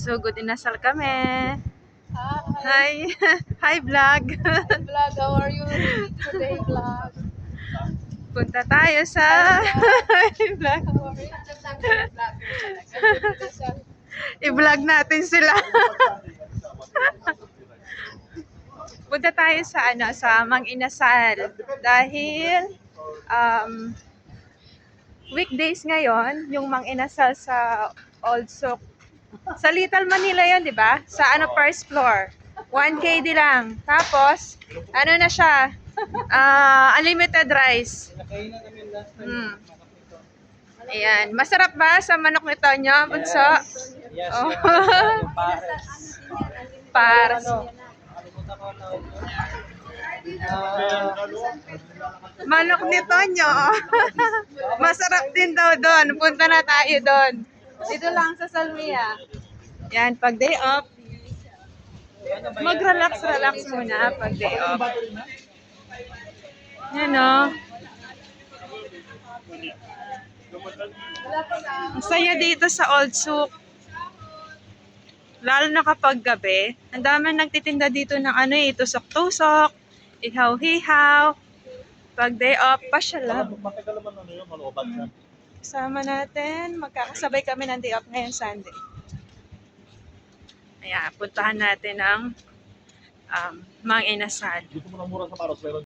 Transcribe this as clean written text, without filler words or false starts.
Sugod inasal kami. Hi. Hi. Hi vlog. Hi vlog, how are you today vlog? Punta tayo sa vlog. How are you? I-vlog natin sila. Punta tayo sa sa Mang Inasal dahil weekdays ngayon yung Mang Inasal sa Old Souk. Sa Little Manila 'yon, 'di ba? Sa first floor. 1KD lang. Tapos na siya? Unlimited rice. Ayan. Masarap ba sa manok nito nyo, Bunso? Yes. Oh. Paras. Manok nito nyo. Masarap din daw doon. Punta na tayo doon. Dito lang sa Salmia. Yan, pag day off. Mag-relax muna pag day off. Yan o. Ang saya dito sa Old Souk. Lalo na kapag gabi. Ang dami nagtitinda dito ng tusok-tusok, ihaw-hihaw. Pag day off, pasyalan. Kasama natin. Magkakasabay kami ng day off ngayon Sunday. Ayan, puntahan natin ang Mang Inasal. Dito mo na mura sa Paros, pero